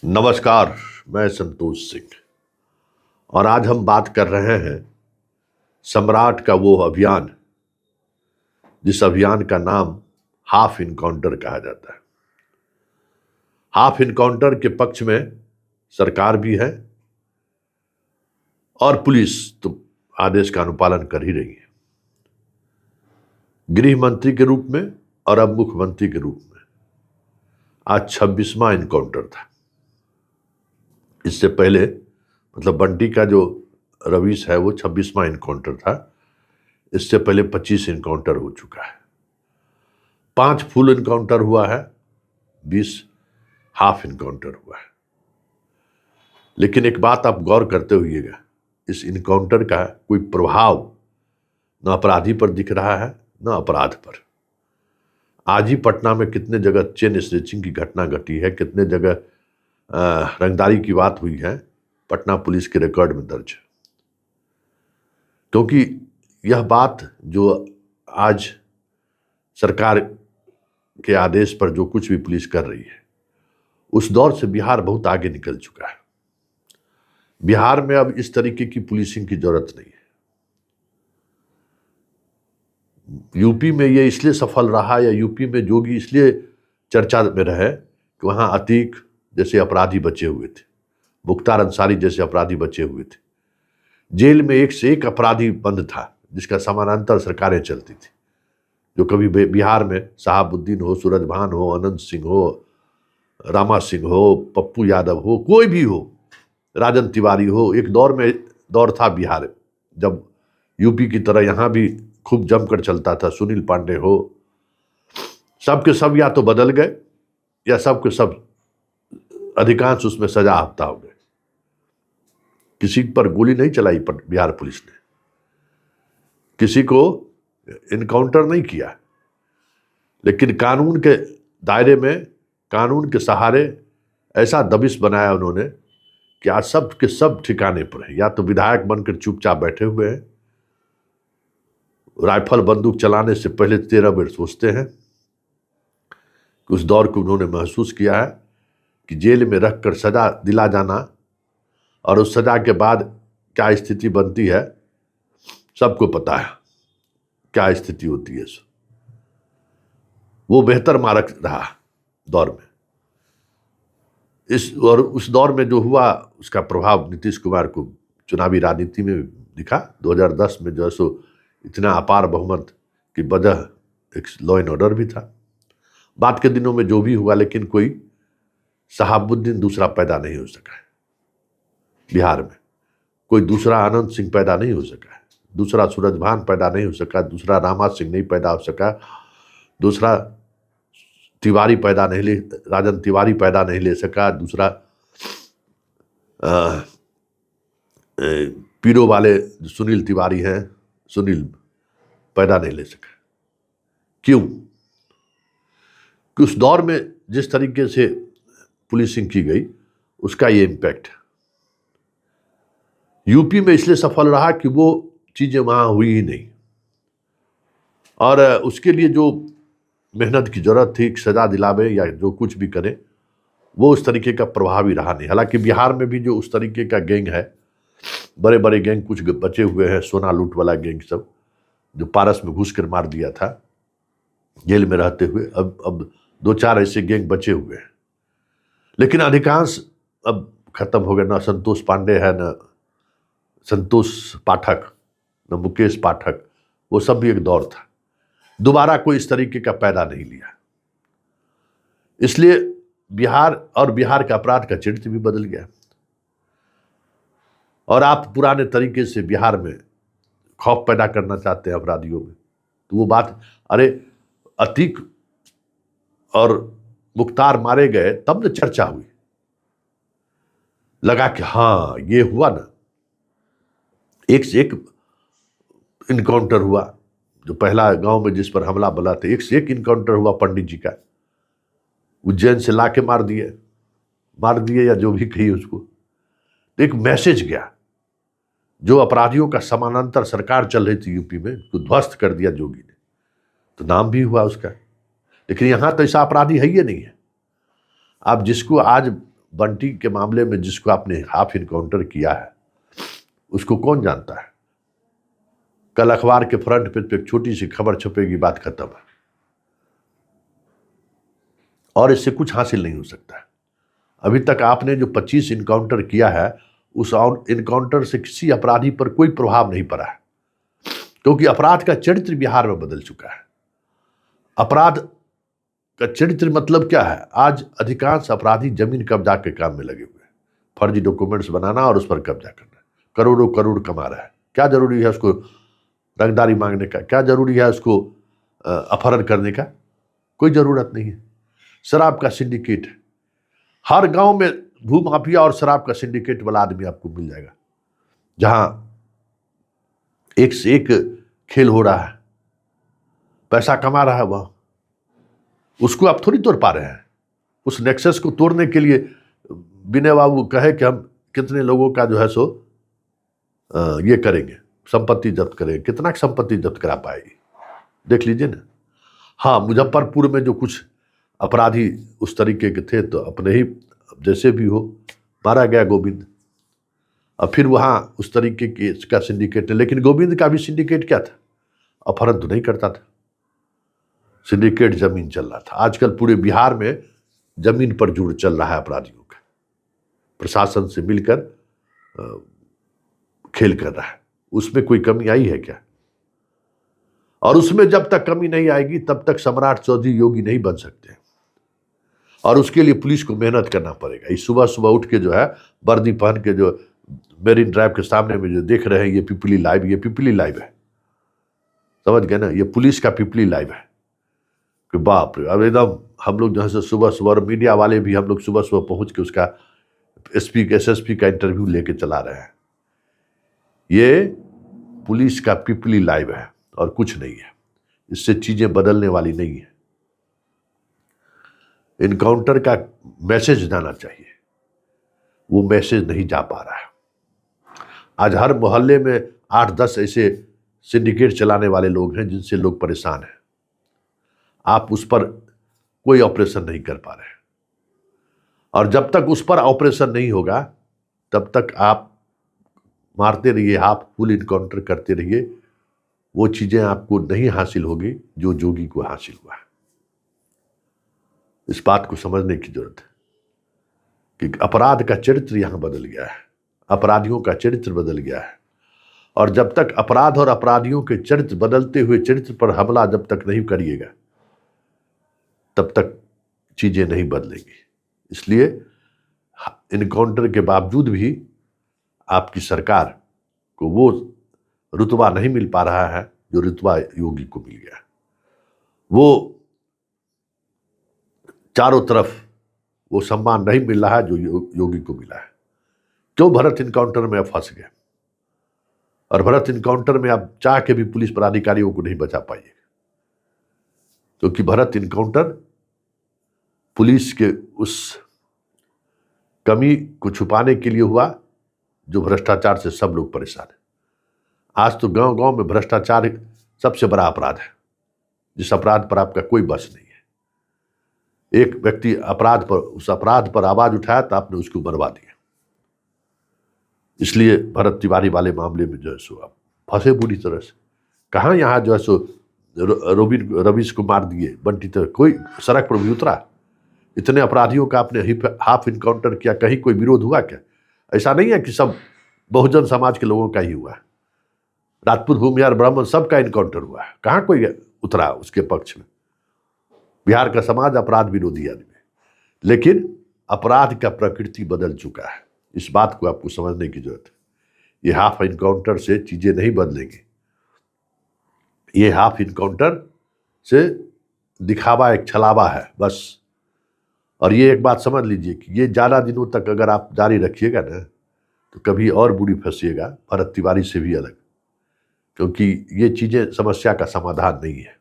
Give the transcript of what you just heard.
नमस्कार, मैं संतोष सिंह और आज हम बात कर रहे हैं सम्राट का वो अभियान जिस अभियान का नाम हाफ इनकाउंटर कहा जाता है। हाफ इनकाउंटर के पक्ष में सरकार भी है और पुलिस तो आदेश का अनुपालन कर ही रही है। गृह मंत्री के रूप में और अब मुख्यमंत्री के रूप में आज 26वां इनकाउंटर था। इससे पहले मतलब बंटी का जो रवीश है वो 26वां इनकाउंटर था। इससे पहले 25 इनकाउंटर हो चुका है। 5 फुल इनकाउंटर हुआ है, 20 हाफ इनकाउंटर हुआ है। लेकिन एक बात आप गौर करते होइएगा, इस इनकाउंटर का कोई प्रभाव न अपराधी पर दिख रहा है न अपराध पर। आज ही पटना में कितने जगह चेन स्नैचिंग की घटना घटी है, कितने जगह रंगदारी की बात हुई है, पटना पुलिस के रिकॉर्ड में दर्ज है। क्योंकि यह बात जो आज सरकार के आदेश पर जो कुछ भी पुलिस कर रही है, उस दौर से बिहार बहुत आगे निकल चुका है। बिहार में अब इस तरीके की पुलिसिंग की जरूरत नहीं है। यूपी में ये इसलिए सफल रहा या यूपी में जोगी इसलिए चर्चा में रहे कि वहां अतीक जैसे अपराधी बचे हुए थे, मुख्तार अंसारी जैसे अपराधी बचे हुए थे। जेल में एक से एक अपराधी बंद था जिसका समानांतर सरकारें चलती थी। जो कभी बिहार में शहाबुद्दीन हो, सूरजभान हो, अनंत सिंह हो, रामा सिंह हो, पप्पू यादव हो, कोई भी हो, राजन तिवारी हो, एक दौर था बिहार जब यूपी की तरह यहाँ भी खूब जमकर चलता था। सुनील पांडे हो, सबके सब या तो बदल गए या सबके सब अधिकांश उसमें सजा हफ्ता हो गए। किसी पर गोली नहीं चलाई बिहार पुलिस ने, किसी को इनकाउंटर नहीं किया, लेकिन कानून के दायरे में, कानून के सहारे ऐसा दबिश बनाया उन्होंने कि आज सब के सब ठिकाने पर है। या तो विधायक बनकर चुपचाप बैठे हुए हैं, राइफल बंदूक चलाने से पहले 13 बार सोचते हैं। उस दौर को उन्होंने महसूस किया है कि जेल में रखकर सजा दिला जाना और उस सजा के बाद क्या स्थिति बनती है सबको पता है, क्या स्थिति होती है। वो बेहतर मारक रहा दौर में। उस दौर में जो हुआ उसका प्रभाव नीतीश कुमार को चुनावी राजनीति में दिखा। 2010 में जो सो इतना अपार बहुमत की वजह एक लॉ एंड ऑर्डर भी था। बाद के दिनों में जो भी हुआ, लेकिन कोई शहाबुद्दीन दूसरा पैदा नहीं हो सका है बिहार में। कोई दूसरा आनंद सिंह पैदा नहीं हो सका है, दूसरा सूरजभान पैदा नहीं हो सका, दूसरा रामा सिंह नहीं पैदा हो सका, दूसरा तिवारी पैदा नहीं ले राजन तिवारी पैदा नहीं ले सका, दूसरा पीरो वाले सुनील तिवारी हैं, सुनील पैदा नहीं ले सका। क्यों? कि उस दौर में जिस तरीके से पुलिसिंग की गई उसका ये इम्पैक्ट यूपी में इसलिए सफल रहा कि वो चीजें वहां हुई ही नहीं, और उसके लिए जो मेहनत की जरूरत थी, सजा दिलावे या जो कुछ भी करे, वो उस तरीके का प्रभावी रहा नहीं। हालांकि बिहार में भी जो उस तरीके का गैंग है, बड़े बड़े गैंग कुछ बचे हुए हैं, सोना लूट वाला गैंग सब जो पारस में घुस कर मार दिया था जेल में रहते हुए, अब 2-4 ऐसे गैंग बचे हुए हैं। लेकिन अधिकांश अब खत्म हो गए। ना संतोष पांडे है, ना संतोष पाठक, ना मुकेश पाठक, वो सब भी एक दौर था। दोबारा कोई इस तरीके का पैदा नहीं लिया। इसलिए बिहार का अपराध का चरित्र भी बदल गया। और आप पुराने तरीके से बिहार में खौफ पैदा करना चाहते हैं अपराधियों में, तो वो बात, अरे अतीक और मुख्तार मारे गए तब न चर्चा हुई, लगा कि हाँ ये हुआ ना। एक से एक इनकाउंटर हुआ। जो पहला गांव में जिस पर हमला बला था, एक से एक इनकाउंटर हुआ पंडित जी का, उज्जैन से लाके मार दिए या जो भी कही उसको। एक मैसेज गया। जो अपराधियों का समानांतर सरकार चल रही थी यूपी में, तो ध्वस्त कर दिया जोगी ने, तो नाम भी हुआ उसका। लेकिन यहां तो ऐसा अपराधी है ही नहीं है। आप जिसको आज बंटी के मामले में जिसको आपने हाफ इनकाउंटर किया है उसको कौन जानता है? कल अखबार के फ्रंट पेज पे एक छोटी सी खबर छपेगी, बात खत्म है। और इससे कुछ हासिल नहीं हो सकता है। अभी तक आपने जो 25 इनकाउंटर किया है उस इनकाउंटर से किसी अपराधी पर कोई प्रभाव नहीं पड़ा है, क्योंकि अपराध का चरित्र बिहार में बदल चुका है। अपराध का चरित्र मतलब क्या है? आज अधिकांश अपराधी जमीन कब्जा के काम में लगे हुए हैं, फर्जी डॉक्यूमेंट्स बनाना और उस पर कब्जा करना। करोड़ों करोड़ कमा रहा है। क्या जरूरी है उसको रंगदारी मांगने का? क्या जरूरी है उसको अपहरण करने का? कोई जरूरत नहीं है। शराब का सिंडिकेट है, हर गांव में भूमाफिया और शराब का सिंडिकेट वाला आदमी आपको मिल जाएगा, जहां एक से एक खेल हो रहा है, पैसा कमा रहा है वह। उसको आप थोड़ी तोड़ पा रहे हैं। उस नेक्सस को तोड़ने के लिए विनय बाबू कहे कि हम कितने लोगों का जो है सो ये करेंगे, संपत्ति जब्त करेंगे। कितना संपत्ति जब्त करा पाएगी? देख लीजिए ना। हाँ, मुजफ्फरपुर में जो कुछ अपराधी उस तरीके के थे तो अपने ही जैसे भी हो मारा गया गोविंद। और फिर वहाँ उस तरीके के का सिंडिकेट है, लेकिन गोविंद का भी सिंडिकेट क्या था? अपहरण तो नहीं करता था, सिंडिकेट जमीन चल रहा था। आजकल पूरे बिहार में जमीन पर जुड़ चल रहा है अपराधियों का, प्रशासन से मिलकर खेल कर रहा है। उसमें कोई कमी आई है क्या? और उसमें जब तक कमी नहीं आएगी तब तक सम्राट चौधरी योगी नहीं बन सकते। और उसके लिए पुलिस को मेहनत करना पड़ेगा। इस सुबह सुबह उठ के जो है वर्दी पहन के जो मेरीन ड्राइव के सामने में जो देख रहे हैं ये पिपली लाइव, ये पिपली लाइव है, समझ गए ना? ये पुलिस का पिपली लाइव है कि बाप रे। अब एकदम हम लोग जो है सुबह सुबह, मीडिया वाले भी हम लोग सुबह सुबह पहुंच के उसका SSP का इंटरव्यू लेके चला रहे हैं। ये पुलिस का पिपली लाइव है और कुछ नहीं है। इससे चीजें बदलने वाली नहीं है। इनकाउंटर का मैसेज जाना चाहिए, वो मैसेज नहीं जा पा रहा है। आज हर मोहल्ले में 8-10 ऐसे सिंडिकेट चलाने वाले लोग हैं जिनसे लोग परेशान हैं। आप उस पर कोई ऑपरेशन नहीं कर पा रहे हैं। और जब तक उस पर ऑपरेशन नहीं होगा तब तक आप मारते रहिए, आप फुल इनकाउंटर करते रहिए। वो चीजें आपको नहीं हासिल होगी जो जोगी को हासिल हुआ है। इस बात को समझने की जरूरत है कि अपराध का चरित्र यहां बदल गया है, अपराधियों का चरित्र बदल गया है। और जब तक अपराध और अपराधियों के चरित्र बदलते हुए चरित्र पर हमला जब तक नहीं करिएगा तब तक चीजें नहीं बदलेंगी। इसलिए इनकाउंटर के बावजूद भी आपकी सरकार को वो रुतबा नहीं मिल पा रहा है जो रुतबा योगी को मिल गया। वो चारों तरफ वो सम्मान नहीं मिल रहा है जो योगी को मिला है। क्यों? भरत इनकाउंटर में फंस गए। और भरत इनकाउंटर में आप चाह के भी पुलिस पदाधिकारियों को नहीं बचा पाइए, क्योंकि भरत इनकाउंटर पुलिस के उस कमी को छुपाने के लिए हुआ जो भ्रष्टाचार से सब लोग परेशान हैं। आज तो गांव गांव में भ्रष्टाचार सबसे बड़ा अपराध है, जिस अपराध पर आपका कोई बस नहीं है। एक व्यक्ति उस अपराध पर आवाज उठाया तो आपने उसको मरवा दिया। इसलिए भरत तिवारी वाले मामले में जो है सो आप फंसे बुरी तरह से। कहाँ यहाँ जो है सो रवीश को मार दिए, बंटी तो कोई सड़क पर भी उतरा? इतने अपराधियों का आपने हाफ इनकाउंटर किया, कहीं कोई विरोध हुआ क्या? ऐसा नहीं है कि सब बहुजन समाज के लोगों का ही हुआ है। राजपूत, भूमिहार, ब्राह्मण सबका इनकाउंटर हुआ है, कहाँ कोई उतरा उसके पक्ष में? बिहार का समाज अपराध विरोधी आदमी है, लेकिन अपराध का प्रकृति बदल चुका है। इस बात को आपको समझने की जरूरत है। ये हाफ इनकाउंटर से चीजें नहीं बदलेंगी। ये हाफ इनकाउंटर से दिखावा, एक छलावा है बस। और ये एक बात समझ लीजिए कि ये ज़्यादा दिनों तक अगर आप जारी रखिएगा ना तो कभी और बुरी फंसिएगा, भरत तिवारी से भी अलग, क्योंकि ये चीज़ें समस्या का समाधान नहीं है।